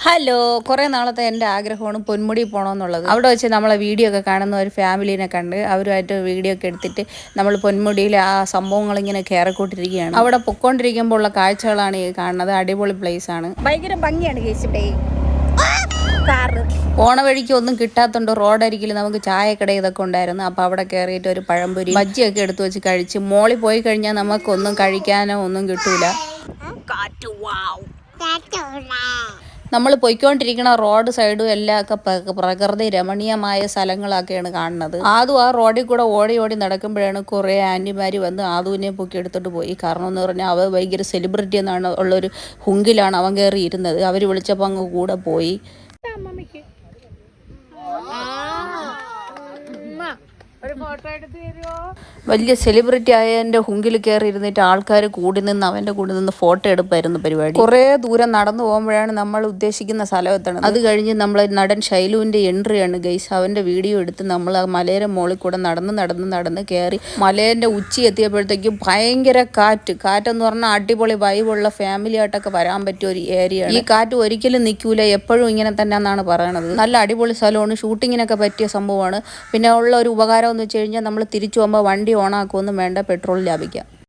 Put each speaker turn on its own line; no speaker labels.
Hello, കുറേ നാളത്തെ എൻ്റെ ആഗ്രഹമാണ് പൊന്മുടി പോകണമെന്നുള്ളത്. അവിടെ വെച്ച് നമ്മളെ വീഡിയോ ഒക്കെ കാണുന്ന ഒരു ഫാമിലീനെ കണ്ട് അവരുമായിട്ട് വീഡിയോ ഒക്കെ എടുത്തിട്ട് നമ്മൾ പൊന്മുടിയിലെ ആ സംഭവങ്ങളിങ്ങനെ കയറിക്കൊണ്ടിരിക്കുകയാണ്. അവിടെ പൊയ്ക്കൊണ്ടിരിക്കുമ്പോൾ ഉള്ള കാഴ്ചകളാണ് ഈ കാണുന്നത്. അടിപൊളി പ്ലേസ് ആണ്, ഭയങ്കര ഭംഗിയാണ് കേസിവിടെ. പോണ വഴിക്ക് ഒന്നും കിട്ടാത്തതുകൊണ്ട് റോഡരികിൽ നമുക്ക് ചായക്കട ഇതൊക്കെ ഉണ്ടായിരുന്നു. അപ്പോൾ അവിടെ കയറിയിട്ട് ഒരു പഴംപൊരി ബജ്ജിയൊക്കെ എടുത്തു വെച്ച് കഴിച്ച് മോളിൽ പോയി കഴിഞ്ഞാൽ നമുക്കൊന്നും കഴിക്കാനോ ഒന്നും കിട്ടൂല. നമ്മൾ പോയിക്കൊണ്ടിരിക്കുന്ന റോഡ് സൈഡും എല്ലാം ഒക്കെ പ്രകൃതി രമണീയമായ സ്ഥലങ്ങളൊക്കെയാണ് കാണുന്നത്. ആദ്യം ആ റോഡിൽ കൂടെ ഓടി ഓടി നടക്കുമ്പോഴാണ് കുറേ ആൻറ്റിമാർ വന്ന് ആദുവിനെ പൊക്കി എടുത്തിട്ട് പോയി. കാരണം എന്ന് പറഞ്ഞാൽ അവ ഭയങ്കര സെലിബ്രിറ്റി എന്നാണ് ഉള്ളൊരു ഹുങ്കിലാണ് അവൻ കയറി ഇരുന്നത്. അവർ വിളിച്ചപ്പോൾ അങ്ങ് കൂടെ പോയി. വലിയ സെലിബ്രിറ്റി ആയതിൻ്റെ ഹുങ്കിൽ കയറി ഇരുന്നിട്ട് ആൾക്കാർ കൂടി നിന്ന് അവൻ്റെ കൂടെ നിന്ന് ഫോട്ടോ എടുപ്പായിരുന്നു പരിപാടി. കുറേ ദൂരം നടന്നു പോകുമ്പോഴാണ് നമ്മൾ ഉദ്ദേശിക്കുന്ന സ്ഥലം എത്തണം. അത് കഴിഞ്ഞ് നമ്മൾ നടൻ ഷൈലുവിൻ്റെ എൻട്രിയാണ് ഗൈസ്. അവൻ്റെ വീഡിയോ എടുത്ത് നമ്മൾ ആ മലയുടെ മുകളിൽ കൂടെ നടന്ന് കയറി മലേൻ്റെ ഉച്ചി എത്തിയപ്പോഴത്തേക്കും ഭയങ്കര കാറ്റെന്ന് പറഞ്ഞാൽ അടിപൊളി വൈബുള്ള ഫാമിലി ആയിട്ടൊക്കെ വരാൻ പറ്റിയ ഒരു ഏരിയ. ഈ കാറ്റ് ഒരിക്കലും നിൽക്കൂല, എപ്പോഴും ഇങ്ങനെ തന്നെ എന്നാണ് പറയണത്. നല്ല അടിപൊളി സ്ഥലമാണ്, ഷൂട്ടിങ്ങിനൊക്കെ പറ്റിയ സംഭവമാണ്. പിന്നെ ഉള്ള ഒരു ഉപകാരം എന്ന് വെച്ച് കഴിഞ്ഞാൽ നമ്മൾ തിരിച്ചു പോകുമ്പോൾ വണ്ടി ഓണാക്കുമൊന്നും വേണ്ട, പെട്രോൾ ലാഭിക്കാം.